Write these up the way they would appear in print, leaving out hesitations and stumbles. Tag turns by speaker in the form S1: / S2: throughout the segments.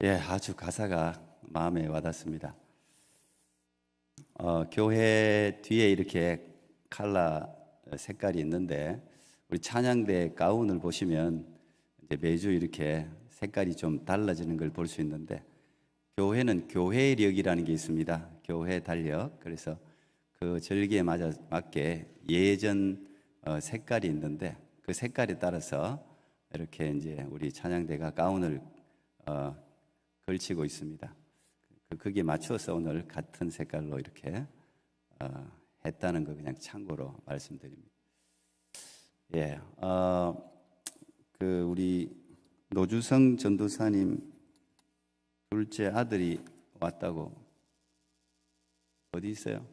S1: 예, 아주 가사가 마음에 와닿습니다. 교회 뒤에 이렇게 컬러 색깔이 있는데 우리 찬양대 가운을 보시면 이제 매주 이렇게 색깔이 좀 달라지는 걸 볼 수 있는데 교회는 교회력이라는 게 있습니다. 교회 달력. 그래서 그 절기에 맞게 예전 색깔이 있는데 그 색깔에 따라서 이렇게 이제 우리 찬양대가 가운을 걸치고 있습니다. 거기에 맞춰서 오늘 같은 색깔로 이렇게 했다는 거 그냥 참고로 말씀드립니다. 예, 우리 노주성 전도사님 둘째 아들이 왔다고. 어디 있어요?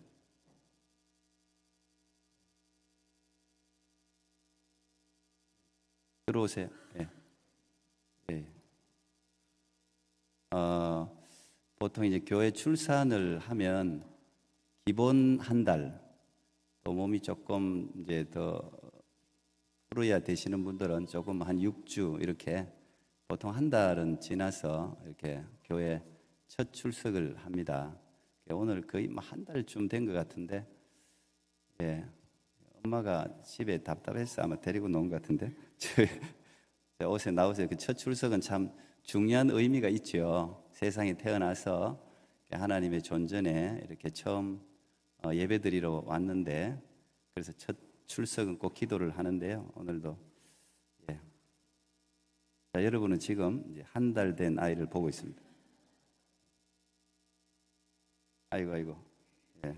S1: 들어오세요. 예. 예. 보통 이제 교회 출산을 하면 기본 한 달, 또 몸이 조금 이제 더 풀어야 되시는 분들은 조금 한 6주 이렇게 보통 한 달은 지나서 이렇게 교회 첫 출석을 합니다. 오늘 거의 한 달쯤 된 것 같은데, 예, 엄마가 집에 답답해서 아마 데리고 놓은 것 같은데, 옷에 나오세요. 그 첫 출석은 참 중요한 의미가 있죠. 세상에 태어나서 하나님의 존전에 이렇게 처음 예배드리러 왔는데, 그래서 첫 출석은 꼭 기도를 하는데요. 오늘도 예. 자, 여러분은 지금 이제 한 달 된 아이를 보고 있습니다. 아이고, 예.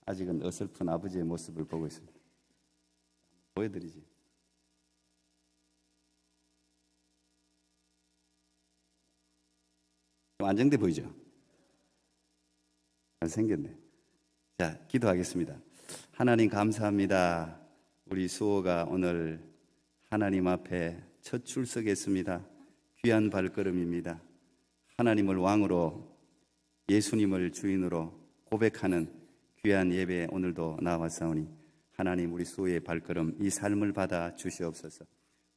S1: 아직은 어설픈 아버지의 모습을 보고 있습니다. 보여드리지. 좀 안정돼 보이죠? 생겼네. 자, 기도하겠습니다. 하나님 감사합니다. 우리 수호가 오늘 하나님 앞에 첫 출석했습니다. 귀한 발걸음입니다. 하나님을 왕으로, 예수님을 주인으로 고백하는 귀한 예배에 오늘도 나왔사오니 하나님, 우리 수호의 발걸음, 이 삶을 받아 주시옵소서.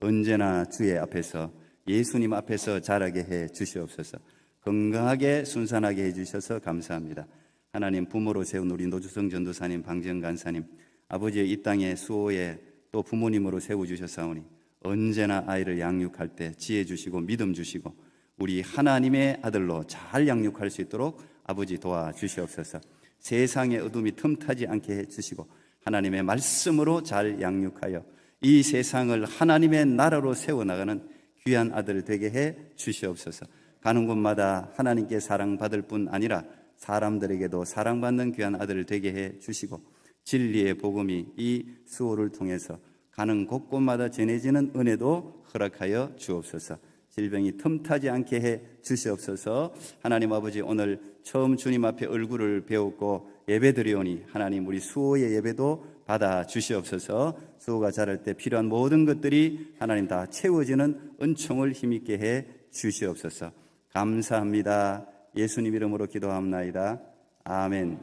S1: 언제나 주의 앞에서, 예수님 앞에서 자라게 해 주시옵소서. 건강하게 순산하게 해 주셔서 감사합니다. 하나님, 부모로 세운 우리 노주성 전도사님, 방정 간사님, 아버지의 이 땅에 수호에 또 부모님으로 세워주셨사오니 언제나 아이를 양육할 때 지혜 주시고 믿음 주시고 우리 하나님의 아들로 잘 양육할 수 있도록 아버지 도와주시옵소서. 세상의 어둠이 틈타지 않게 해주시고 하나님의 말씀으로 잘 양육하여 이 세상을 하나님의 나라로 세워나가는 귀한 아들 되게 해 주시옵소서. 가는 곳마다 하나님께 사랑받을 뿐 아니라 사람들에게도 사랑받는 귀한 아들 되게 해 주시고 진리의 복음이 이 수호를 통해서 가는 곳곳마다 전해지는 은혜도 허락하여 주옵소서. 질병이 틈타지 않게 해 주시옵소서. 하나님 아버지, 오늘 처음 주님 앞에 얼굴을 배웠고 예배드리오니 하나님, 우리 수호의 예배도 받아 주시옵소서. 수호가 자랄 때 필요한 모든 것들이 하나님 다 채워지는 은총을 힘있게 해 주시옵소서. 감사합니다. 예수님 이름으로 기도합나이다. 아멘.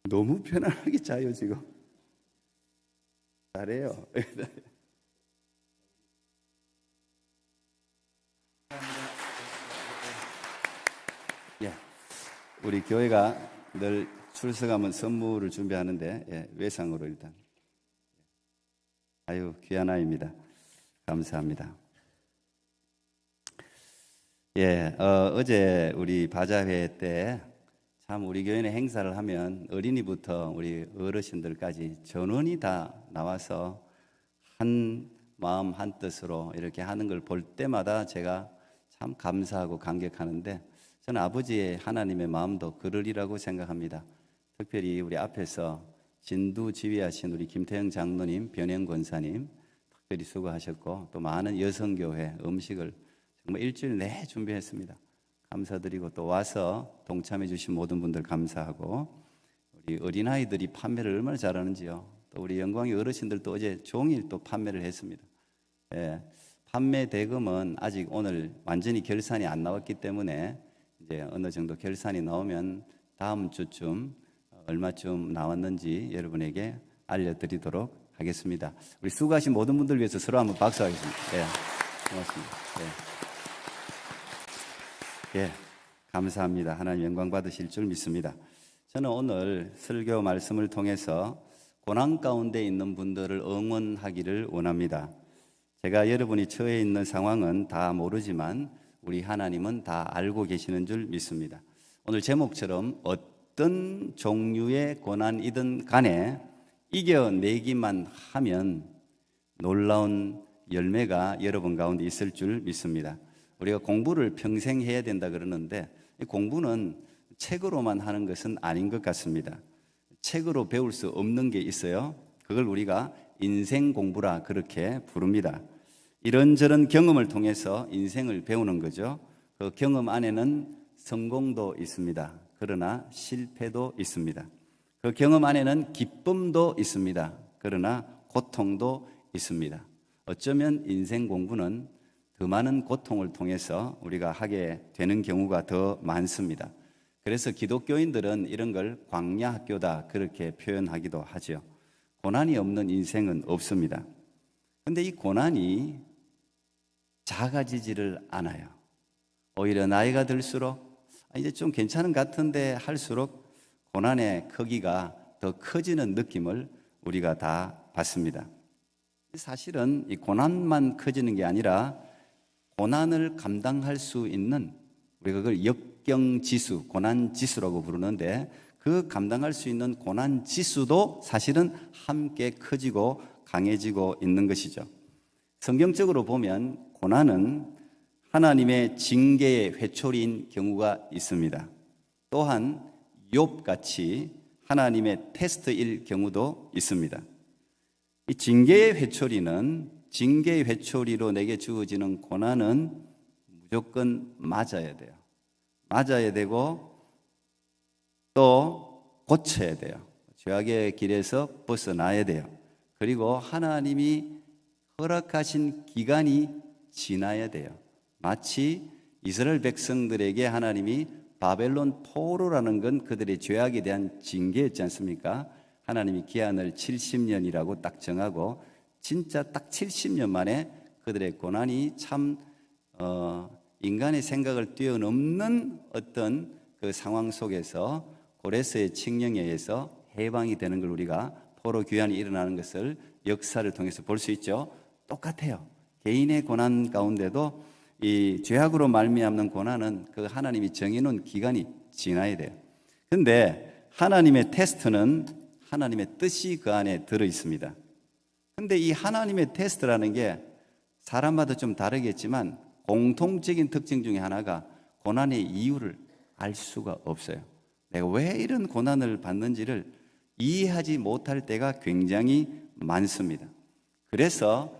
S1: 너무 편안하게 자요 지금. 잘해요. 예, 우리 교회가 늘 출석하면 선물을 준비하는데 외상으로 일단. 아유, 귀한 아이입니다. 감사합니다. 예, 어제 우리 바자회 때 참 우리 교회는 행사를 하면 어린이부터 우리 어르신들까지 전원이 다 나와서 한 마음 한 뜻으로 이렇게 하는 걸 볼 때마다 제가 참 감사하고 감격하는데, 저는 아버지의 하나님의 마음도 그러리라고 생각합니다. 특별히 우리 앞에서 진두 지휘하신 우리 김태영 장로님, 변영 권사님 특별히 수고하셨고, 또 많은 여성교회 음식을 정말 일주일 내에 준비했습니다. 감사드리고, 또 와서 동참해 주신 모든 분들 감사하고, 우리 어린아이들이 판매를 얼마나 잘하는지요. 또 우리 영광의 어르신들도 어제 종일 또 판매를 했습니다. 예, 판매 대금은 아직 오늘 완전히 결산이 안 나왔기 때문에 이제 어느 정도 결산이 나오면 다음 주쯤 얼마쯤 나왔는지 여러분에게 알려드리도록 하겠습니다. 우리 수고하신 모든 분들 위해서 서로 한번 박수하겠습니다. 예, 고맙습니다. 예. 예, 감사합니다. 하나님 영광 받으실 줄 믿습니다. 저는 오늘 설교 말씀을 통해서 고난 가운데 있는 분들을 응원하기를 원합니다. 제가 여러분이 처해 있는 상황은 다 모르지만 우리 하나님은 다 알고 계시는 줄 믿습니다. 오늘 제목처럼 어떤 종류의 고난이든 간에 이겨내기만 하면 놀라운 열매가 여러분 가운데 있을 줄 믿습니다. 우리가 공부를 평생 해야 된다 그러는데 공부는 책으로만 하는 것은 아닌 것 같습니다. 책으로 배울 수 없는 게 있어요. 그걸 우리가 인생 공부라 그렇게 부릅니다. 이런저런 경험을 통해서 인생을 배우는 거죠. 그 경험 안에는 성공도 있습니다. 그러나 실패도 있습니다. 그 경험 안에는 기쁨도 있습니다. 그러나 고통도 있습니다. 어쩌면 인생 공부는 더 많은 고통을 통해서 우리가 하게 되는 경우가 더 많습니다. 그래서 기독교인들은 이런 걸 광야 학교다 그렇게 표현하기도 하죠. 고난이 없는 인생은 없습니다. 그런데 이 고난이 작아지지를 않아요. 오히려 나이가 들수록 이제 좀 괜찮은 것 같은데 할수록 고난의 크기가 더 커지는 느낌을 우리가 다 받습니다. 사실은 이 고난만 커지는 게 아니라 고난을 감당할 수 있는, 우리가 그걸 역경지수, 고난지수라고 부르는데 그 감당할 수 있는 고난지수도 사실은 함께 커지고 강해지고 있는 것이죠. 성경적으로 보면 고난은 하나님의 징계의 회초리인 경우가 있습니다. 또한 욥같이 하나님의 테스트일 경우도 있습니다. 이 징계의 회초리로 내게 주어지는 고난은 무조건 맞아야 돼요. 맞아야 되고 또 고쳐야 돼요. 죄악의 길에서 벗어나야 돼요. 그리고 하나님이 허락하신 기간이 지나야 돼요. 마치 이스라엘 백성들에게 하나님이 바벨론 포로라는 건 그들의 죄악에 대한 징계였지 않습니까? 하나님이 기한을 70년이라고 딱 정하고 진짜 딱 70년 만에 그들의 고난이 참 인간의 생각을 뛰어넘는 어떤 그 상황 속에서 고레스의 칙령에 의해서 해방이 되는 걸 우리가 포로 귀환이 일어나는 것을 역사를 통해서 볼 수 있죠. 똑같아요. 개인의 고난 가운데도 이 죄악으로 말미암는 고난은 그 하나님이 정해놓은 기간이 지나야 돼요. 그런데 하나님의 테스트는 하나님의 뜻이 그 안에 들어 있습니다. 그런데 이 하나님의 테스트라는 게 사람마다 좀 다르겠지만 공통적인 특징 중에 하나가 고난의 이유를 알 수가 없어요. 내가 왜 이런 고난을 받는지를 이해하지 못할 때가 굉장히 많습니다. 그래서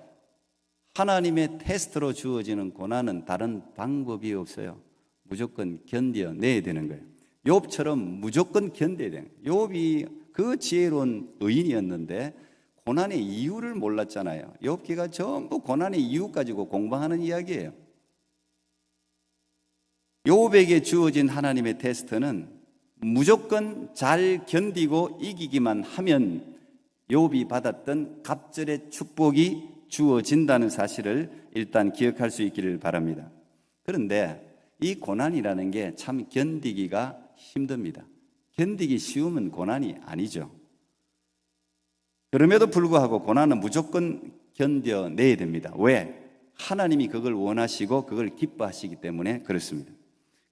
S1: 하나님의 테스트로 주어지는 고난은 다른 방법이 없어요. 무조건 견뎌내야 되는 거예요. 욥처럼 무조건 견뎌야 되는 거예요. 욥이 그 지혜로운 의인이었는데 고난의 이유를 몰랐잖아요. 욥기가 전부 고난의 이유 가지고 공부하는 이야기예요. 욥에게 주어진 하나님의 테스트는 무조건 잘 견디고 이기기만 하면 욥이 받았던 갑절의 축복이 주어진다는 사실을 일단 기억할 수 있기를 바랍니다. 그런데 이 고난이라는 게 참 견디기가 힘듭니다. 견디기 쉬우면 고난이 아니죠. 그럼에도 불구하고 고난은 무조건 견뎌내야 됩니다. 왜? 하나님이 그걸 원하시고 그걸 기뻐하시기 때문에 그렇습니다.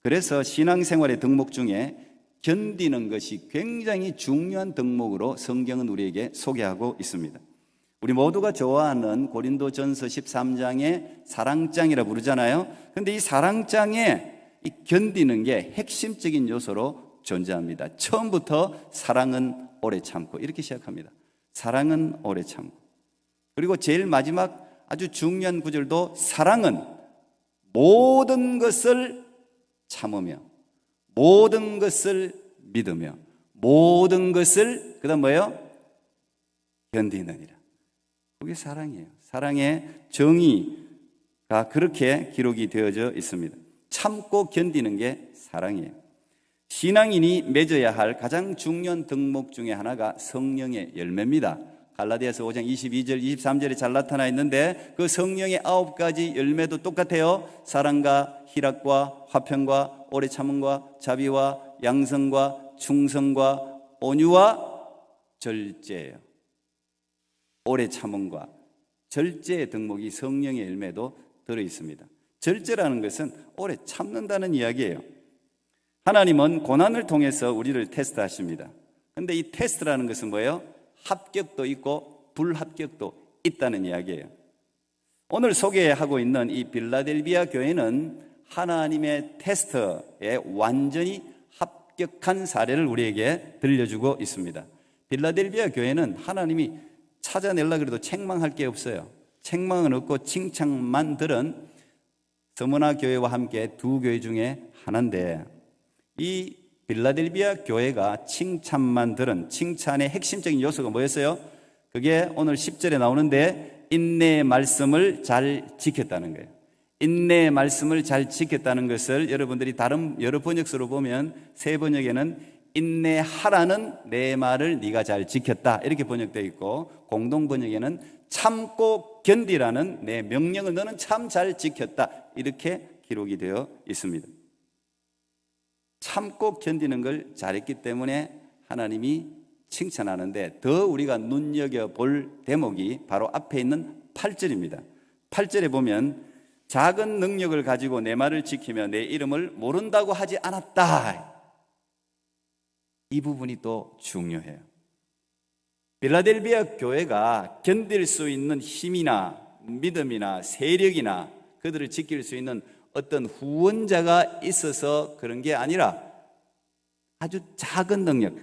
S1: 그래서 신앙생활의 덕목 중에 견디는 것이 굉장히 중요한 덕목으로 성경은 우리에게 소개하고 있습니다. 우리 모두가 좋아하는 고린도전서 13장의 사랑장이라 부르잖아요. 그런데 이 사랑장에 이 견디는 게 핵심적인 요소로 존재합니다. 처음부터 사랑은 오래 참고 이렇게 시작합니다. 사랑은 오래 참고. 그리고 제일 마지막 아주 중요한 구절도 사랑은 모든 것을 참으며 모든 것을 믿으며 모든 것을 그다음 뭐예요? 견디느니라. 그게 사랑이에요. 사랑의 정의가 그렇게 기록이 되어져 있습니다. 참고 견디는 게 사랑이에요. 신앙인이 맺어야 할 가장 중요한 덕목 중에 하나가 성령의 열매입니다. 갈라디아서 5장 22절 23절에 잘 나타나 있는데 그 성령의 9가지 열매도 똑같아요. 사랑과 희락과 화평과 오래 참음과 자비와 양성과 충성과 온유와 절제예요. 오래 참음과 절제의 덕목이 성령의 열매도 들어 있습니다. 절제라는 것은 오래 참는다는 이야기예요. 하나님은 고난을 통해서 우리를 테스트하십니다. 그런데 이 테스트라는 것은 뭐예요? 합격도 있고 불합격도 있다는 이야기예요. 오늘 소개하고 있는 이 빌라델비아 교회는 하나님의 테스트에 완전히 합격한 사례를 우리에게 들려주고 있습니다. 빌라델비아 교회는 하나님이 찾아내려고 해도 책망할 게 없어요. 책망은 없고 칭찬만 들은 서머나 교회와 함께 두 교회 중에 하나인데, 이 빌라델비아 교회가 칭찬만 들은 칭찬의 핵심적인 요소가 뭐였어요? 그게 오늘 10절에 나오는데 인내의 말씀을 잘 지켰다는 거예요. 인내의 말씀을 잘 지켰다는 것을 여러분들이 다른 여러 번역서로 보면 새 번역에는 인내하라는 내 말을 네가 잘 지켰다 이렇게 번역되어 있고, 공동 번역에는 참고 견디라는 내 명령을 너는 참 잘 지켰다 이렇게 기록이 되어 있습니다. 참고 견디는 걸 잘했기 때문에 하나님이 칭찬하는데, 더 우리가 눈여겨볼 대목이 바로 앞에 있는 8절입니다. 8절에 보면 작은 능력을 가지고 내 말을 지키며 내 이름을 모른다고 하지 않았다. 이 부분이 또 중요해요. 빌라델비아 교회가 견딜 수 있는 힘이나 믿음이나 세력이나 그들을 지킬 수 있는 어떤 후원자가 있어서 그런 게 아니라 아주 작은 능력,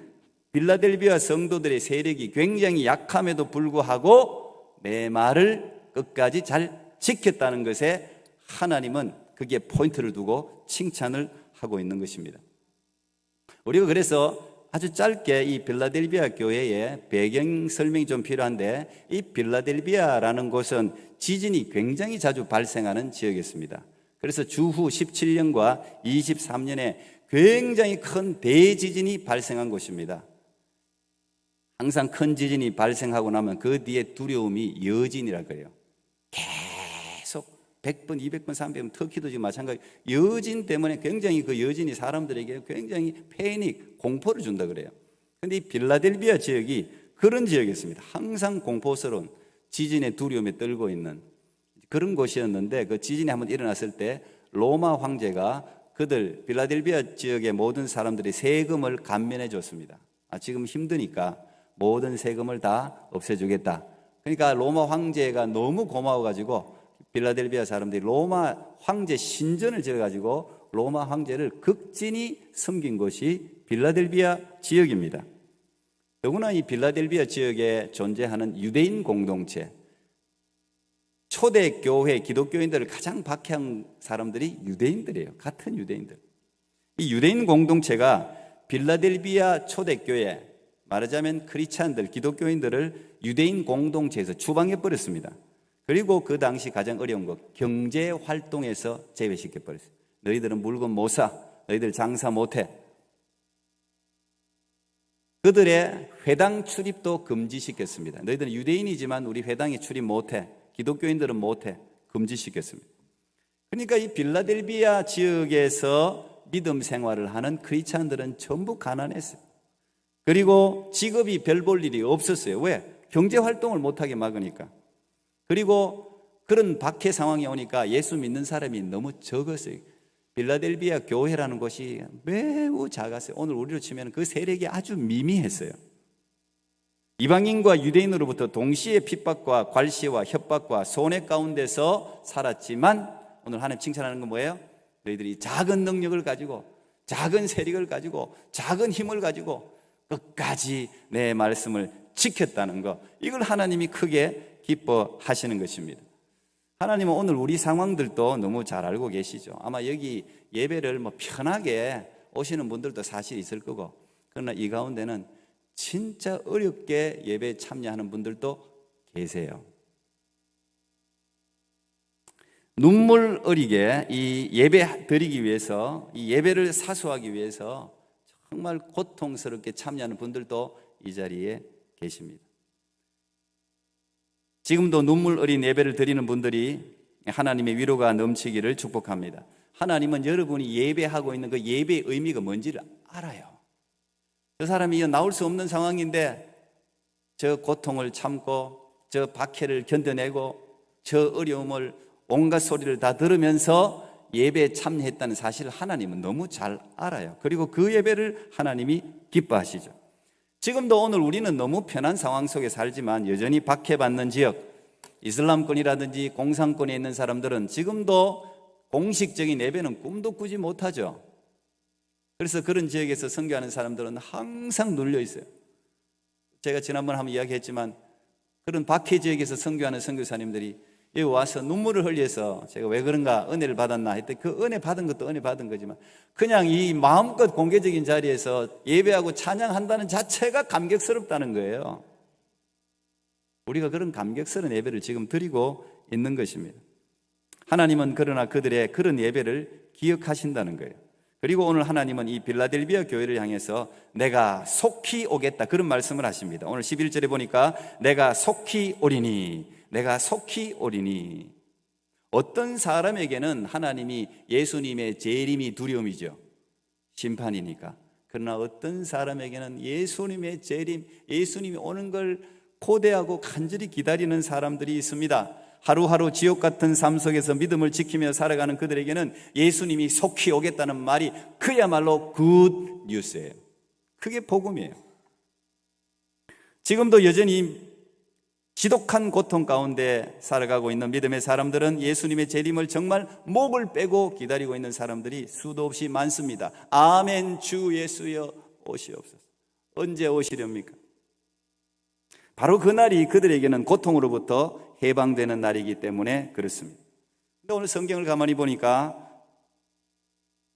S1: 빌라델비아 성도들의 세력이 굉장히 약함에도 불구하고 내 말을 끝까지 잘 지켰다는 것에 하나님은 거기에 포인트를 두고 칭찬을 하고 있는 것입니다. 우리가 그래서 아주 짧게 이 빌라델비아 교회의 배경 설명이 좀 필요한데, 이 빌라델비아라는 곳은 지진이 굉장히 자주 발생하는 지역이었습니다. 그래서 주후 17년과 23년에 굉장히 큰 대지진이 발생한 곳입니다. 항상 큰 지진이 발생하고 나면 그 뒤에 두려움이 여진이라고 그래요. 계속 100번, 200번, 300번, 터키도 지금 마찬가지. 여진 때문에 굉장히 그 여진이 사람들에게 굉장히 패닉, 공포를 준다 그래요. 그런데 이 빌라델비아 지역이 그런 지역이었습니다. 항상 공포스러운 지진의 두려움에 떨고 있는 그런 곳이었는데, 그 지진이 한번 일어났을 때 로마 황제가 그들 빌라델비아 지역의 모든 사람들이 세금을 감면해 줬습니다. 지금 힘드니까 모든 세금을 다 없애주겠다. 그러니까 로마 황제가 너무 고마워가지고 빌라델비아 사람들이 로마 황제 신전을 지어가지고 로마 황제를 극진히 섬긴 곳이 빌라델비아 지역입니다. 더구나 이 빌라델비아 지역에 존재하는 유대인 공동체, 초대교회 기독교인들을 가장 박해한 사람들이 유대인들이에요. 같은 유대인들. 이 유대인 공동체가 빌라델비아 초대교회, 말하자면 크리스찬들, 기독교인들을 유대인 공동체에서 추방해버렸습니다. 그리고 그 당시 가장 어려운 것, 경제 활동에서 제외시켜버렸어요. 너희들은 물건 못 사, 너희들 장사 못해. 그들의 회당 출입도 금지시켰습니다. 너희들은 유대인이지만 우리 회당에 출입 못해. 기독교인들은 못해. 금지시켰습니다. 그러니까 이 빌라델비아 지역에서 믿음 생활을 하는 크리스찬들은 전부 가난했어요. 그리고 직업이 별 볼 일이 없었어요. 왜? 경제 활동을 못하게 막으니까. 그리고 그런 박해 상황이 오니까 예수 믿는 사람이 너무 적었어요. 빌라델비아 교회라는 곳이 매우 작았어요. 오늘 우리로 치면 그 세력이 아주 미미했어요. 이방인과 유대인으로부터 동시에 핍박과 괄시와 협박과 손해 가운데서 살았지만, 오늘 하나님 칭찬하는 건 뭐예요? 너희들이 작은 능력을 가지고, 작은 세력을 가지고, 작은 힘을 가지고 끝까지 내 말씀을 지켰다는 것, 이걸 하나님이 크게 기뻐하시는 것입니다. 하나님은 오늘 우리 상황들도 너무 잘 알고 계시죠. 아마 여기 예배를 편하게 오시는 분들도 사실 있을 거고, 그러나 이 가운데는 진짜 어렵게 예배에 참여하는 분들도 계세요. 눈물 어리게 이 예배 드리기 위해서, 이 예배를 사수하기 위해서 정말 고통스럽게 참여하는 분들도 이 자리에 계십니다. 지금도 눈물 어린 예배를 드리는 분들이 하나님의 위로가 넘치기를 축복합니다. 하나님은 여러분이 예배하고 있는 그 예배의 의미가 뭔지를 알아요. 저 사람이 나올 수 없는 상황인데 저 고통을 참고 저 박해를 견뎌내고 저 어려움을 온갖 소리를 다 들으면서 예배에 참여했다는 사실을 하나님은 너무 잘 알아요. 그리고 그 예배를 하나님이 기뻐하시죠. 지금도 오늘 우리는 너무 편한 상황 속에 살지만 여전히 박해받는 지역, 이슬람권이라든지 공산권에 있는 사람들은 지금도 공식적인 예배는 꿈도 꾸지 못하죠. 그래서 그런 지역에서 선교하는 사람들은 항상 눌려 있어요. 제가 지난번 한번 이야기했지만 그런 박해 지역에서 선교하는 선교사님들이 여기 와서 눈물을 흘려서 제가 왜 그런가 은혜를 받았나 했더니 그 은혜 받은 것도 은혜 받은 거지만 그냥 이 마음껏 공개적인 자리에서 예배하고 찬양한다는 자체가 감격스럽다는 거예요. 우리가 그런 감격스러운 예배를 지금 드리고 있는 것입니다. 하나님은 그러나 그들의 그런 예배를 기억하신다는 거예요. 그리고 오늘 하나님은 이 빌라델비아 교회를 향해서 내가 속히 오겠다 그런 말씀을 하십니다. 오늘 11절에 보니까 내가 속히 오리니, 내가 속히 오리니. 어떤 사람에게는 하나님이 예수님의 재림이 두려움이죠. 심판이니까. 그러나 어떤 사람에게는 예수님의 재림, 예수님이 오는 걸 고대하고 간절히 기다리는 사람들이 있습니다. 하루하루 지옥 같은 삶 속에서 믿음을 지키며 살아가는 그들에게는 예수님이 속히 오겠다는 말이 그야말로 굿 뉴스예요. 그게 복음이에요. 지금도 여전히 지독한 고통 가운데 살아가고 있는 믿음의 사람들은 예수님의 재림을 정말 목을 빼고 기다리고 있는 사람들이 수도 없이 많습니다. 아멘. 주 예수여 오시옵소서. 언제 오시렵니까? 바로 그날이 그들에게는 고통으로부터 해방되는 날이기 때문에 그렇습니다. 근데 오늘 성경을 가만히 보니까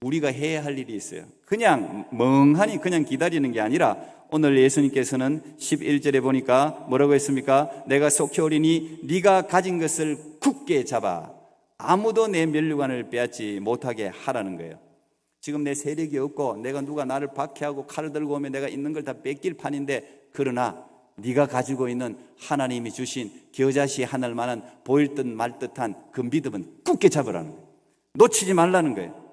S1: 우리가 해야 할 일이 있어요. 그냥 멍하니 그냥 기다리는 게 아니라 오늘 예수님께서는 11절에 보니까 뭐라고 했습니까? 내가 속히 오리니 네가 가진 것을 굳게 잡아 아무도 내 면류관을 빼앗지 못하게 하라는 거예요. 지금 내 세력이 없고 내가 누가 나를 박해하고 칼을 들고 오면 내가 있는 걸 다 뺏길 판인데 그러나 네가 가지고 있는 하나님이 주신 겨자씨 하늘 만한 보일 듯 말 듯한 그 믿음은 굳게 잡으라는 거예요. 놓치지 말라는 거예요.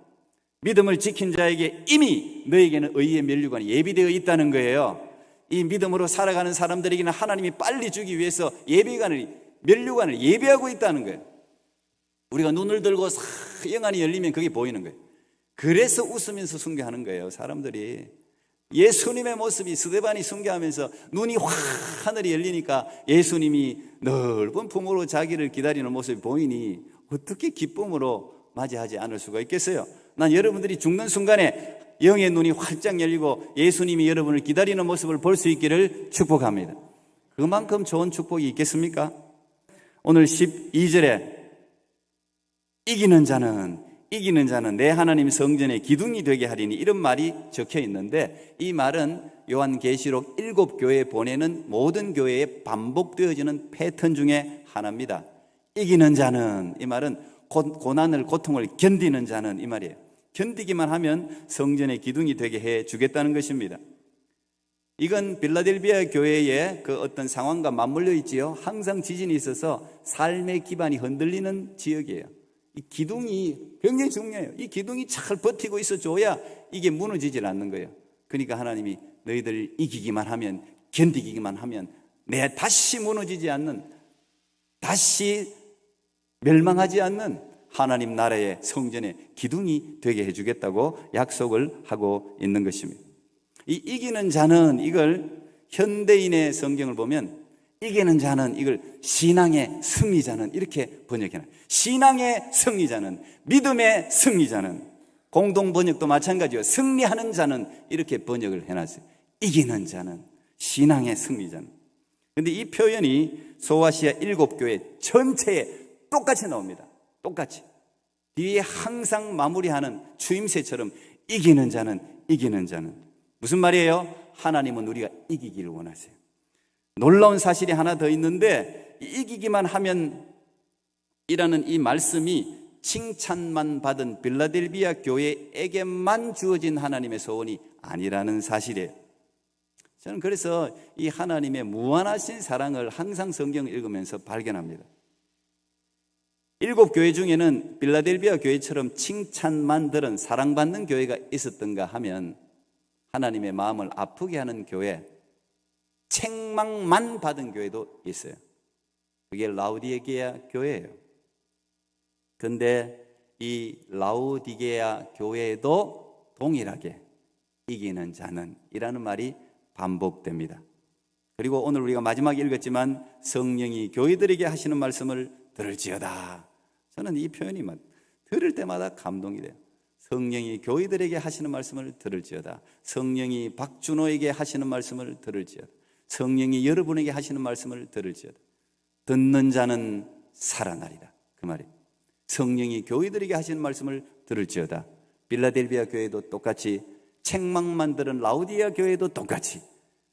S1: 믿음을 지킨 자에게 이미 너에게는 의의 면류관이 예비되어 있다는 거예요. 이 믿음으로 살아가는 사람들에게는 하나님이 빨리 주기 위해서 면류관을 예비하고 있다는 거예요. 우리가 눈을 들고 영안이 열리면 그게 보이는 거예요. 그래서 웃으면서 순교하는 거예요. 사람들이 예수님의 모습이 스데반이 순교하면서 눈이 확 하늘이 열리니까 예수님이 넓은 품으로 자기를 기다리는 모습이 보이니 어떻게 기쁨으로 맞이하지 않을 수가 있겠어요? 난 여러분들이 죽는 순간에 영의 눈이 활짝 열리고 예수님이 여러분을 기다리는 모습을 볼 수 있기를 축복합니다. 그만큼 좋은 축복이 있겠습니까? 오늘 12절에 이기는 자는 내 하나님 성전의 기둥이 되게 하리니 이런 말이 적혀 있는데 이 말은 요한계시록 7교회에 보내는 모든 교회에 반복되어지는 패턴 중에 하나입니다. 이기는 자는, 이 말은 고난을 고통을 견디는 자는 이 말이에요. 견디기만 하면 성전의 기둥이 되게 해 주겠다는 것입니다. 이건 빌라델비아 교회의 그 어떤 상황과 맞물려 있지요. 항상 지진이 있어서 삶의 기반이 흔들리는 지역이에요. 이 기둥이 굉장히 중요해요. 이 기둥이 잘 버티고 있어줘야 이게 무너지질 않는 거예요. 그러니까 하나님이 너희들 이기기만 하면, 견디기만 하면 내 다시 무너지지 않는, 다시 멸망하지 않는 하나님 나라의 성전의 기둥이 되게 해주겠다고 약속을 하고 있는 것입니다. 이 이기는 자는, 이걸 현대인의 성경을 보면 이기는 자는, 이걸 신앙의 승리자는 이렇게 번역해놔요. 신앙의 승리자는, 믿음의 승리자는, 공동 번역도 마찬가지예요. 승리하는 자는 이렇게 번역을 해놨어요. 이기는 자는, 신앙의 승리자는. 그런데 이 표현이 소아시아 7교회 전체에 똑같이 나옵니다. 똑같이. 뒤에 항상 마무리하는 추임새처럼 이기는 자는, 이기는 자는. 무슨 말이에요? 하나님은 우리가 이기기를 원하세요. 놀라운 사실이 하나 더 있는데, 이기기만 하면 이라는 이 말씀이 칭찬만 받은 빌라델비아 교회에게만 주어진 하나님의 소원이 아니라는 사실이에요. 저는 그래서 이 하나님의 무한하신 사랑을 항상 성경을 읽으면서 발견합니다. 7교회 중에는 빌라델비아 교회처럼 칭찬만 들은 사랑받는 교회가 있었던가 하면 하나님의 마음을 아프게 하는 교회, 책망만 받은 교회도 있어요. 그게 라우디게아 교회예요. 그런데 이 라우디게아 교회도 동일하게 이기는 자는 이라는 말이 반복됩니다. 그리고 오늘 우리가 마지막에 읽었지만 성령이 교회들에게 하시는 말씀을 들을지어다. 저는 이 표현이 들을 때마다 감동이 돼요. 성령이 교회들에게 하시는 말씀을 들을지어다. 성령이 박준호에게 하시는 말씀을 들을지어다. 성령이 여러분에게 하시는 말씀을 들을지어다. 듣는 자는 살아나리라. 그 말이 성령이 교회들에게 하시는 말씀을 들을지어다. 빌라델비아 교회도 똑같이, 책망만 들은 라우디게아 교회도 똑같이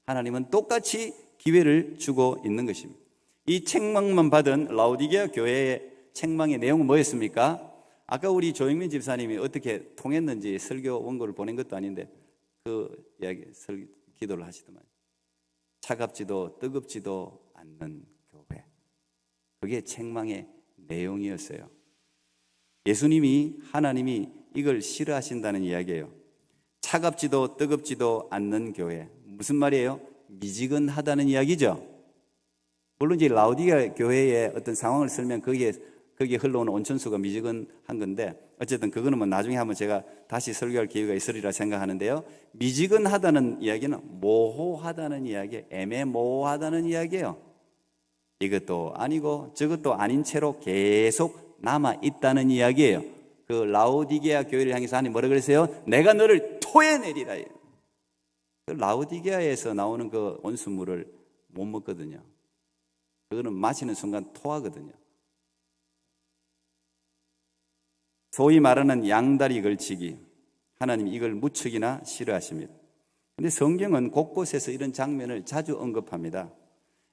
S1: 하나님은 똑같이 기회를 주고 있는 것입니다. 이 책망만 받은 라우디게아 교회의 책망의 내용은 뭐였습니까? 아까 우리 조영민 집사님이 어떻게 통했는지 설교 원고를 보낸 것도 아닌데 그 이야기 기도를 하시더만, 차갑지도 뜨겁지도 않는 교회, 그게 책망의 내용이었어요. 예수님이, 하나님이 이걸 싫어하신다는 이야기예요. 차갑지도 뜨겁지도 않는 교회, 무슨 말이에요? 미지근하다는 이야기죠. 물론 이제 라우디게아 교회의 어떤 상황을 설명, 거기에 흘러오는 온천수가 미지근한 건데, 어쨌든 그거는 뭐 나중에 한번 제가 다시 설교할 기회가 있으리라 생각하는데요. 미지근하다는 이야기는 모호하다는 이야기, 애매모호하다는 이야기예요. 이것도 아니고 저것도 아닌 채로 계속 남아있다는 이야기예요. 그 라우디게아 교회를 향해서 하나님 뭐라 그랬어요? 내가 너를 토해내리라. 그 라우디게아에서 나오는 그 온수물을 못 먹거든요. 그거는 마시는 순간 토하거든요. 소위 말하는 양다리 걸치기, 하나님 이걸 무척이나 싫어하십니다. 그런데 성경은 곳곳에서 이런 장면을 자주 언급합니다.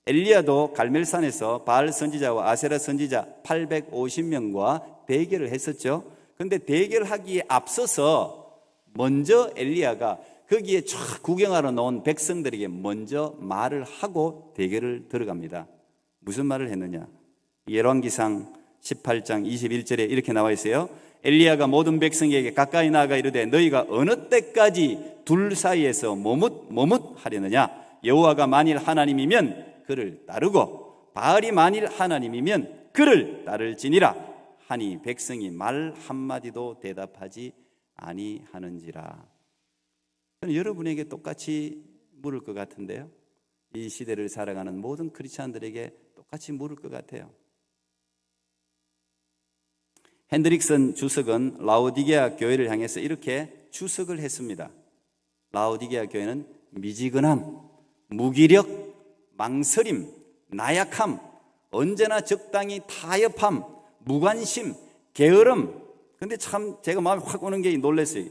S1: 엘리야도 갈멜산에서 바알 선지자와 아세라 선지자 850명과 대결을 했었죠. 그런데 대결하기에 앞서서 먼저 엘리야가 거기에 쫙 구경하러 나온 백성들에게 먼저 말을 하고 대결을 들어갑니다. 무슨 말을 했느냐? 열왕기상 18장 21절에 이렇게 나와 있어요. 엘리야가 모든 백성에게 가까이 나아가 이르되 너희가 어느 때까지 둘 사이에서 머뭇하려느냐? 여호와가 만일 하나님이면 그를 따르고 바알이 만일 하나님이면 그를 따를지니라 하니 백성이 말 한마디도 대답하지 아니하는지라. 저는 여러분에게 똑같이 물을 것 같은데요. 이 시대를 살아가는 모든 크리스찬들에게 똑같이 물을 것 같아요. 핸드릭슨 주석은 라우디게아 교회를 향해서 이렇게 주석을 했습니다. 라우디게아 교회는 미지근함, 무기력, 망설임, 나약함, 언제나 적당히 타협함, 무관심, 게으름. 근데 참 제가 마음에 확 오는 게 놀랐어요.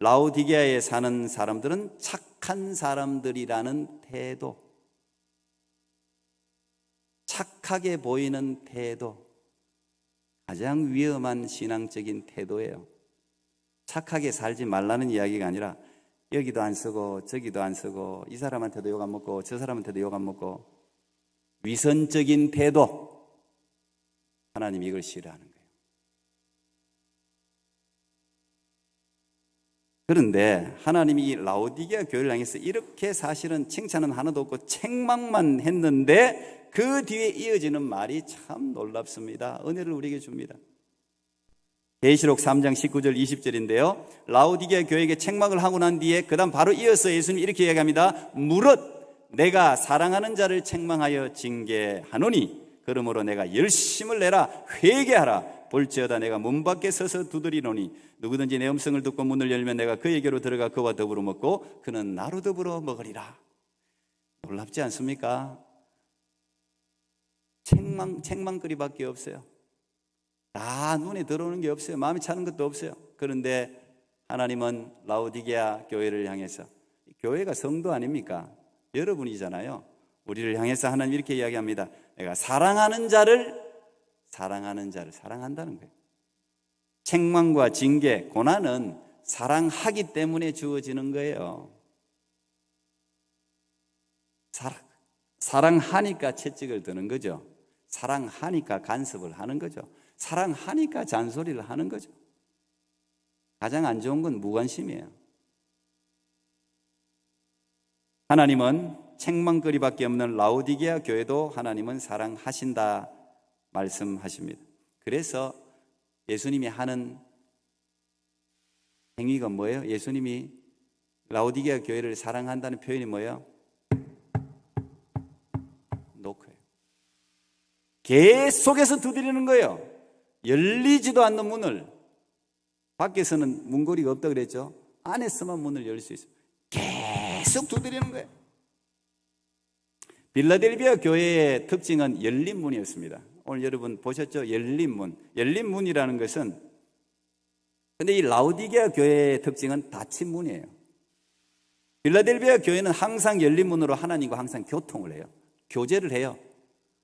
S1: 라우디게아에 사는 사람들은 착한 사람들이라는 태도, 착하게 보이는 태도, 가장 위험한 신앙적인 태도예요. 착하게 살지 말라는 이야기가 아니라 여기도 안 쓰고 저기도 안 쓰고 이 사람한테도 욕 안 먹고 저 사람한테도 욕 안 먹고 위선적인 태도, 하나님이 이걸 싫어하는 거예요. 그런데 하나님이 이 라우디게아 교회를 향해서 이렇게 사실은 칭찬은 하나도 없고 책망만 했는데 그 뒤에 이어지는 말이 참 놀랍습니다. 은혜를 우리에게 줍니다. 계시록 3장 19절 20절인데요. 라우디게아 교회에게 책망을 하고 난 뒤에 그 다음 바로 이어서 예수님이 이렇게 이야기합니다. 무릇 내가 사랑하는 자를 책망하여 징계하노니 그러므로 내가 열심을 내라 회개하라. 볼지어다 내가 문 밖에 서서 두드리노니 누구든지 내 음성을 듣고 문을 열면 내가 그에게로 들어가 그와 더불어 먹고 그는 나로 더불어 먹으리라. 놀랍지 않습니까? 책망거리밖에 없어요. 다 눈에 들어오는 게 없어요. 마음에 차는 것도 없어요. 그런데 하나님은 라우디게아 교회를 향해서, 교회가 성도 아닙니까? 여러분이잖아요. 우리를 향해서 하나님 이렇게 이야기합니다. 내가 사랑하는 자를 사랑한다는 거예요. 책망과 징계, 고난은 사랑하기 때문에 주어지는 거예요. 사랑하니까 채찍을 드는 거죠. 사랑하니까 간섭을 하는 거죠. 사랑하니까 잔소리를 하는 거죠. 가장 안 좋은 건 무관심이에요. 하나님은 책망거리밖에 없는 라오디게아 교회도 하나님은 사랑하신다 말씀하십니다. 그래서 예수님이 하는 행위가 뭐예요? 예수님이 라오디게아 교회를 사랑한다는 표현이 뭐예요? 노크예요. 계속해서 두드리는 거예요. 열리지도 않는 문을, 밖에서는 문고리가 없다 그랬죠? 안에서만 문을 열 수 있어요. 계속 두드리는 거예요. 빌라델비아 교회의 특징은 열린 문이었습니다. 오늘 여러분 보셨죠? 열린 문. 열린 문이라는 것은, 근데 이 라오디게아 교회의 특징은 닫힌 문이에요. 빌라델비아 교회는 항상 열린 문으로 하나님과 항상 교통을 해요. 교제를 해요.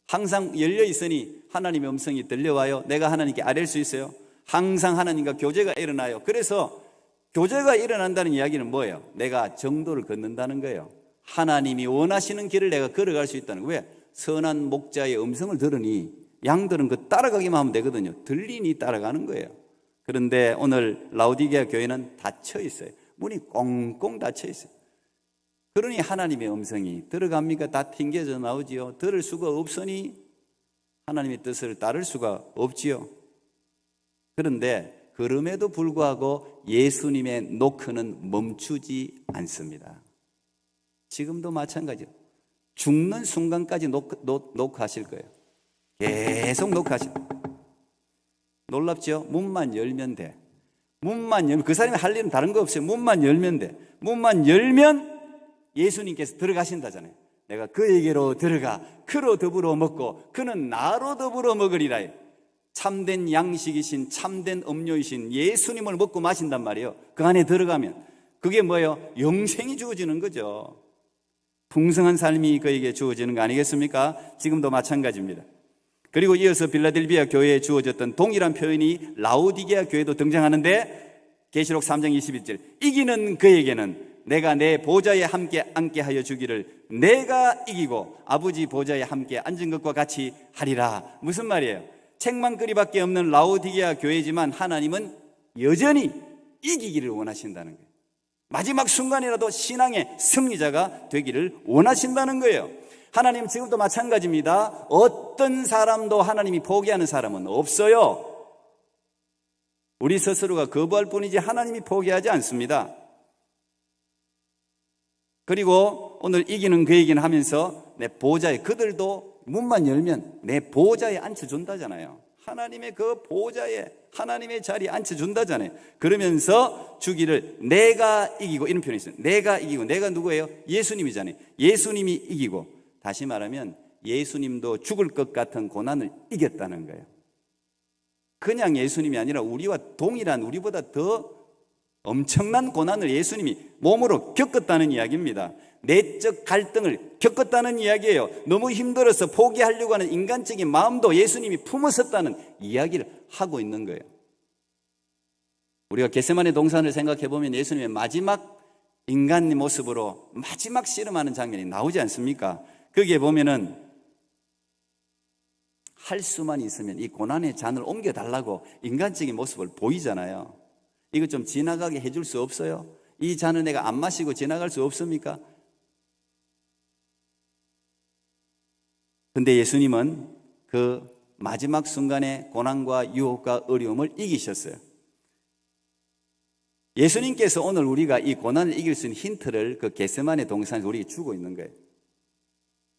S1: 항상 열려 있으니 하나님의 음성이 들려와요. 내가 하나님께 아뢰 수 있어요. 항상 하나님과 교제가 일어나요. 그래서 교제가 일어난다는 이야기는 뭐예요? 내가 정도를 걷는다는 거예요. 하나님이 원하시는 길을 내가 걸어갈 수 있다는 거예요. 왜? 선한 목자의 음성을 들으니 양들은 그 따라가기만 하면 되거든요. 들리니 따라가는 거예요. 그런데 오늘 라오디게아 교회는 닫혀 있어요. 문이 꽁꽁 닫혀 있어요. 그러니 하나님의 음성이 들어갑니까? 다 튕겨져 나오지요. 들을 수가 없으니 하나님의 뜻을 따를 수가 없지요. 그런데 그럼에도 불구하고 예수님의 노크는 멈추지 않습니다. 지금도 마찬가지예요. 죽는 순간까지 노크하실 거예요. 계속 노크하실 거예요. 놀랍죠? 문만 열면 돼. 문만 열면, 그 사람이 할 일은 다른 거 없어요. 문만 열면 돼. 문만 열면 예수님께서 들어가신다잖아요. 내가 그에게로 들어가 그로 더불어 먹고 그는 나로 더불어 먹으리라. 참된 양식이신 참된 음료이신 예수님을 먹고 마신단 말이에요. 그 안에 들어가면 그게 뭐예요? 영생이 주어지는 거죠. 풍성한 삶이 그에게 주어지는 거 아니겠습니까? 지금도 마찬가지입니다. 그리고 이어서 빌라델비아 교회에 주어졌던 동일한 표현이 라오디게아 교회도 등장하는데, 계시록 3장 21절, 이기는 그에게는 내가 내 보좌에 함께 앉게 하여 주기를 내가 이기고 아버지 보좌에 함께 앉은 것과 같이 하리라. 무슨 말이에요? 책망거리밖에 없는 라오디게아 교회지만 하나님은 여전히 이기기를 원하신다는 거예요. 마지막 순간이라도 신앙의 승리자가 되기를 원하신다는 거예요. 하나님 지금도 마찬가지입니다. 어떤 사람도 하나님이 포기하는 사람은 없어요. 우리 스스로가 거부할 뿐이지 하나님이 포기하지 않습니다. 그리고 오늘 이기는 그에게는 하면서 내 보좌에, 그들도 문만 열면 내 보좌에 앉혀준다잖아요. 하나님의 그 보좌에, 하나님의 자리에 앉혀준다잖아요. 그러면서 주기를 내가 이기고, 이런 표현이 있어요. 내가 이기고. 내가 누구예요? 예수님이잖아요. 예수님이 이기고. 다시 말하면 예수님도 죽을 것 같은 고난을 이겼다는 거예요. 그냥 예수님이 아니라 우리와 동일한, 우리보다 더 엄청난 고난을 예수님이 몸으로 겪었다는 이야기입니다. 내적 갈등을 겪었다는 이야기예요. 너무 힘들어서 포기하려고 하는 인간적인 마음도 예수님이 품으셨다는 이야기를 하고 있는 거예요. 우리가 겟세마네 동산을 생각해 보면 예수님의 마지막 인간의 모습으로 마지막 씨름하는 장면이 나오지 않습니까? 거기에 보면은 할 수만 있으면 이 고난의 잔을 옮겨달라고 인간적인 모습을 보이잖아요. 이거 좀 지나가게 해줄 수 없어요? 이 잔을 내가 안 마시고 지나갈 수 없습니까? 근데 예수님은 그 마지막 순간의 고난과 유혹과 어려움을 이기셨어요. 예수님께서 오늘 우리가 이 고난을 이길 수 있는 힌트를 그 겟세마네 동산에서 우리에게 주고 있는 거예요.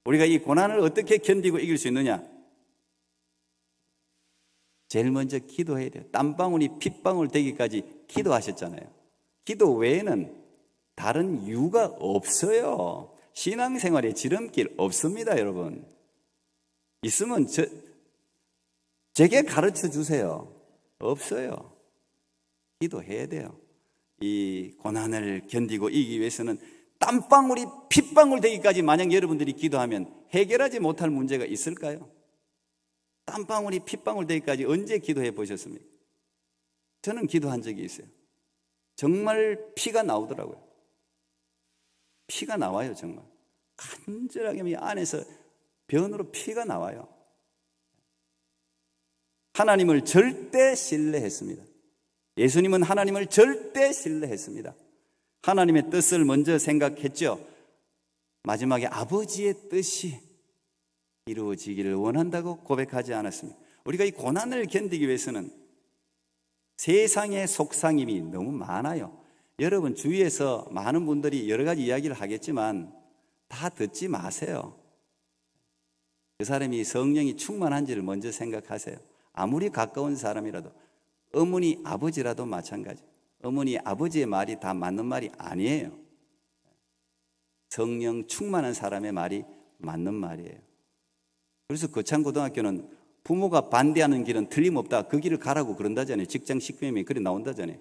S1: 우리가 이 고난을 어떻게 견디고 이길 수 있느냐? 제일 먼저 기도해야 돼요. 땀방울이 핏방울 되기까지 기도하셨잖아요. 기도 외에는 다른 이유가 없어요. 신앙생활에 지름길 없습니다, 여러분. 있으면 제게 가르쳐 주세요. 없어요. 기도해야 돼요. 이 고난을 견디고 이기기 위해서는 땀방울이 핏방울 되기까지 만약 여러분들이 기도하면 해결하지 못할 문제가 있을까요? 땀방울이 핏방울 되기까지 언제 기도해 보셨습니까? 저는 기도한 적이 있어요. 정말 피가 나오더라고요. 피가 나와요, 정말. 간절하게 이 안에서 변으로 피가 나와요. 하나님을 절대 신뢰했습니다. 예수님은 하나님을 절대 신뢰했습니다. 하나님의 뜻을 먼저 생각했죠. 마지막에 아버지의 뜻이 이루어지기를 원한다고 고백하지 않았습니다. 우리가 이 고난을 견디기 위해서는 세상의 속상임이 너무 많아요. 여러분 주위에서 많은 분들이 여러 가지 이야기를 하겠지만 다 듣지 마세요. 그 사람이 성령이 충만한지를 먼저 생각하세요. 아무리 가까운 사람이라도, 어머니 아버지라도 마찬가지. 어머니 아버지의 말이 다 맞는 말이 아니에요. 성령 충만한 사람의 말이 맞는 말이에요. 그래서 거창고등학교는 부모가 반대하는 길은 틀림없다, 그 길을 가라고 그런다잖아요. 직장 식구님이 그래 나온다잖아요.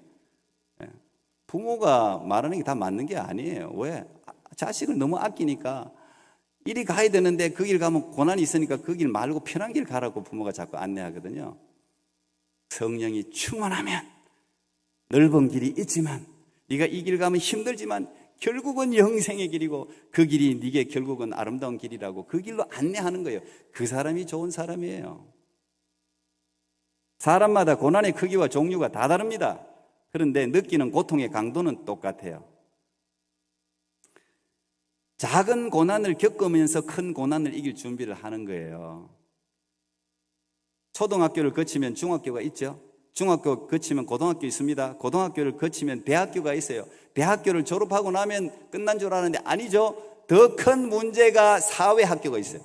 S1: 부모가 말하는 게 다 맞는 게 아니에요. 왜? 자식을 너무 아끼니까 이리 가야 되는데 그 길 가면 고난이 있으니까 그 길 말고 편한 길 가라고 부모가 자꾸 안내하거든요. 성령이 충만하면 넓은 길이 있지만, 네가 이 길 가면 힘들지만 결국은 영생의 길이고 그 길이 네게 결국은 아름다운 길이라고 그 길로 안내하는 거예요. 그 사람이 좋은 사람이에요. 사람마다 고난의 크기와 종류가 다 다릅니다. 그런데 느끼는 고통의 강도는 똑같아요. 작은 고난을 겪으면서 큰 고난을 이길 준비를 하는 거예요. 초등학교를 거치면 중학교가 있죠. 중학교 거치면 고등학교 있습니다. 고등학교를 거치면 대학교가 있어요. 대학교를 졸업하고 나면 끝난 줄 아는데 아니죠. 더 큰 문제가 사회학교가 있어요.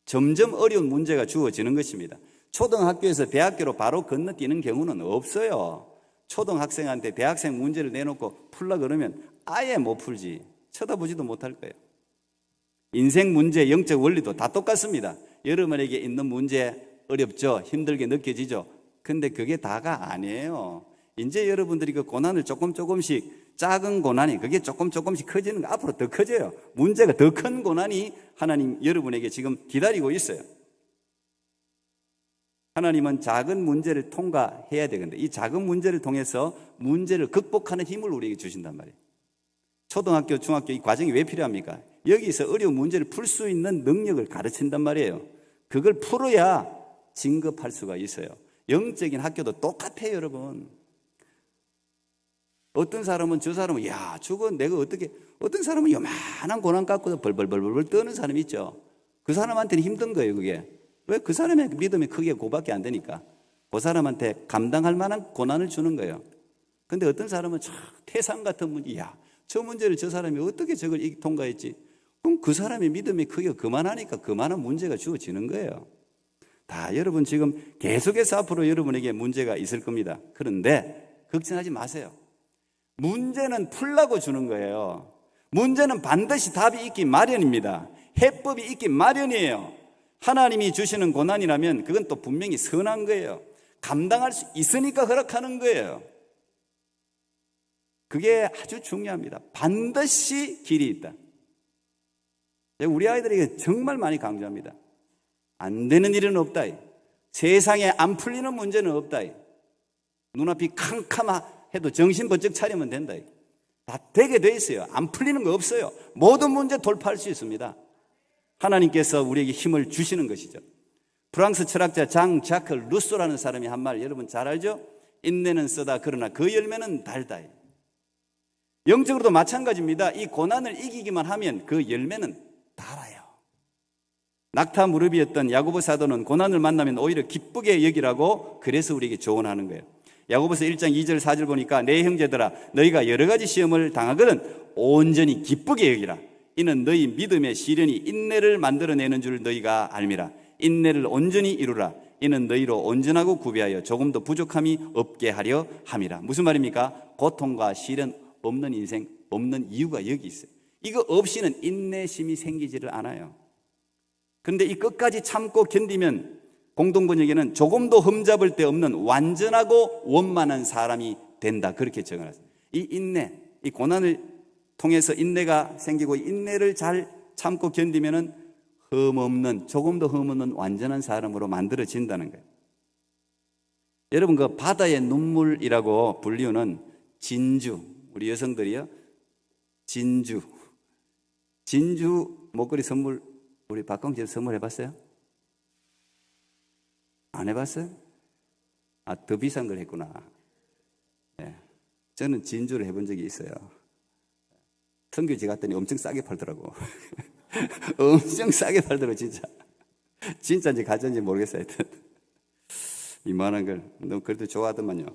S1: 점점 어려운 문제가 주어지는 것입니다. 초등학교에서 대학교로 바로 건너뛰는 경우는 없어요. 초등학생한테 대학생 문제를 내놓고 풀라 그러면 아예 못 풀지. 쳐다보지도 못할 거예요. 인생 문제, 영적 원리도 다 똑같습니다. 여러분에게 있는 문제 어렵죠? 힘들게 느껴지죠? 근데 그게 다가 아니에요. 이제 여러분들이 그 고난을 조금씩, 작은 고난이 그게 조금씩 커지는 거, 앞으로 더 커져요. 문제가 더 큰 고난이 하나님 여러분에게 지금 기다리고 있어요. 하나님은 작은 문제를 통과해야 되는데 이 작은 문제를 통해서 문제를 극복하는 힘을 우리에게 주신단 말이에요. 초등학교, 중학교 이 과정이 왜 필요합니까? 여기서 어려운 문제를 풀 수 있는 능력을 가르친단 말이에요. 그걸 풀어야 진급할 수가 있어요. 영적인 학교도 똑같아요, 여러분. 어떤 사람은 저 사람은 저건 내가 어떻게, 어떤 사람은 요만한 고난 갖고도 벌벌벌벌 떠는 사람이 있죠. 그 사람한테는 힘든 거예요, 그게. 왜? 그 사람의 믿음의 크기가 그거밖에 안 되니까. 그 사람한테 감당할 만한 고난을 주는 거예요. 근데 어떤 사람은 태산 같은 문제, 저 문제를 저 사람이 어떻게 저걸 통과했지? 그럼 그 사람의 믿음의 크기가 그만하니까 그만한 문제가 주어지는 거예요. 다 여러분 지금 계속해서 앞으로 여러분에게 문제가 있을 겁니다. 그런데 걱정하지 마세요. 문제는 풀라고 주는 거예요. 문제는 반드시 답이 있기 마련입니다. 해법이 있기 마련이에요. 하나님이 주시는 고난이라면 그건 또 분명히 선한 거예요. 감당할 수 있으니까 허락하는 거예요. 그게 아주 중요합니다. 반드시 길이 있다. 우리 아이들에게 정말 많이 강조합니다. 안 되는 일은 없다. 세상에 안 풀리는 문제는 없다. 눈앞이 캄캄해도 정신 번쩍 차리면 된다. 다 되게 돼 있어요. 안 풀리는 거 없어요. 모든 문제 돌파할 수 있습니다. 하나님께서 우리에게 힘을 주시는 것이죠. 프랑스 철학자 장 자크 루소라는 사람이 한 말 여러분 잘 알죠? 인내는 쓰다 그러나 그 열매는 달다. 영적으로도 마찬가지입니다. 이 고난을 이기기만 하면 그 열매는 달아요. 낙타 무릎이었던 야고보 사도는 고난을 만나면 오히려 기쁘게 여기라고 그래서 우리에게 조언하는 거예요. 야고보서 1장 2절 4절 보니까 내 형제들아 너희가 여러 가지 시험을 당하거든 온전히 기쁘게 여기라. 이는 너희 믿음의 시련이 인내를 만들어내는 줄 너희가 알미라. 인내를 온전히 이루라. 이는 너희로 온전하고 구비하여 조금도 부족함이 없게 하려 함이라. 무슨 말입니까? 고통과 시련 없는 인생, 없는 이유가 여기 있어요. 이거 없이는 인내심이 생기지를 않아요. 그런데 이 끝까지 참고 견디면 공동번역에는 조금도 흠잡을 데 없는 완전하고 원만한 사람이 된다. 그렇게 정언했어요. 이 인내, 이 고난을 통해서 인내가 생기고 인내를 잘 참고 견디면은 흠없는, 조금도 흠없는 완전한 사람으로 만들어진다는 거예요. 여러분 그 바다의 눈물이라고 불리우는 진주, 우리 여성들이요 진주 진주 목걸이 선물 우리 박광재 선물해 봤어요? 안 해봤어요? 아, 더 비싼 걸 했구나. 네. 저는 진주를 해본 적이 있어요. 선교지 갔더니 엄청 싸게 팔더라고. 엄청 싸게 팔더라고, 진짜. 진짜인지 가짜인지 모르겠어요. 하여튼. 이만한 걸. 너 그래도 좋아하더만요.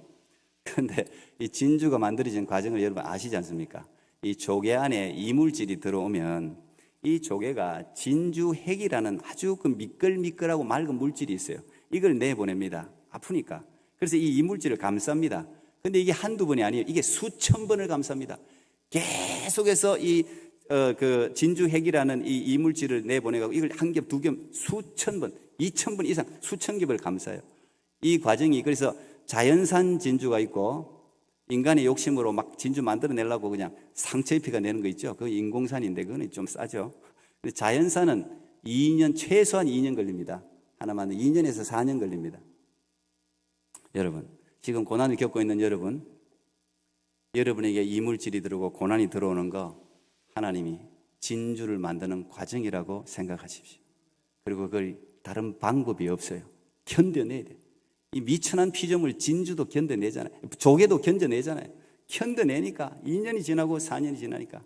S1: 그런데 이 진주가 만들어진 과정을 여러분 아시지 않습니까? 이 조개 안에 이물질이 들어오면 이 조개가 진주핵이라는 아주 그 미끌미끌하고 맑은 물질이 있어요. 이걸 내보냅니다. 아프니까. 그래서 이 이물질을 감쌉니다. 근데 이게 한두 번이 아니에요. 이게 수천 번을 감쌉니다. 계속해서 그 진주핵이라는 이 이물질을 내보내고 이걸 한 겹, 두 겹, 수천 번, 2,000번 이상, 수천 겹을 감싸요. 이 과정이 그래서 자연산 진주가 있고 인간의 욕심으로 막 진주 만들어내려고 그냥 상처 입히가 내는 거 있죠. 그거 인공산인데 그거는 좀 싸죠. 근데 자연산은 2년, 최소한 2년 걸립니다. 하나 만들 2년에서 4년 걸립니다. 여러분, 지금 고난을 겪고 있는 여러분에게 이물질이 들어오고 고난이 들어오는 거 하나님이 진주를 만드는 과정이라고 생각하십시오. 그리고 그걸 다른 방법이 없어요. 견뎌내야 돼요. 이 미천한 피조물 진주도 견뎌내잖아요. 조개도 견뎌내잖아요. 견뎌내니까 2년이 지나고 4년이 지나니까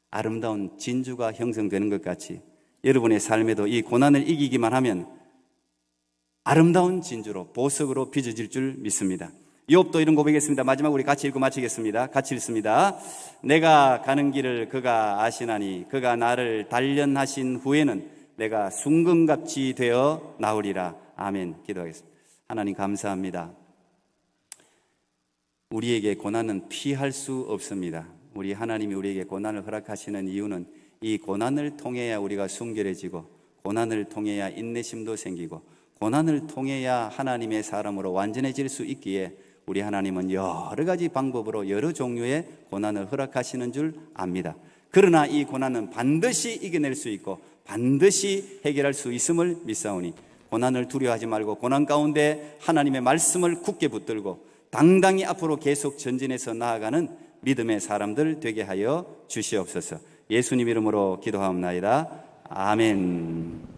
S1: 아름다운 진주가 형성되는 것 같이 여러분의 삶에도 이 고난을 이기기만 하면 아름다운 진주로 보석으로 빚어질 줄 믿습니다. 욥도 이런 고백했습니다. 마지막 우리 같이 읽고 마치겠습니다. 같이 읽습니다. 내가 가는 길을 그가 아시나니 그가 나를 단련하신 후에는 내가 순금같이 되어 나오리라. 아멘. 기도하겠습니다. 하나님 감사합니다. 우리에게 고난은 피할 수 없습니다. 우리 하나님이 우리에게 고난을 허락하시는 이유는 이 고난을 통해야 우리가 순결해지고 고난을 통해야 인내심도 생기고 고난을 통해야 하나님의 사람으로 완전해질 수 있기에 우리 하나님은 여러 가지 방법으로 여러 종류의 고난을 허락하시는 줄 압니다. 그러나 이 고난은 반드시 이겨낼 수 있고 반드시 해결할 수 있음을 믿사오니 고난을 두려워하지 말고 고난 가운데 하나님의 말씀을 굳게 붙들고 당당히 앞으로 계속 전진해서 나아가는 믿음의 사람들 되게 하여 주시옵소서. 예수님 이름으로 기도하옵나이다. 아멘.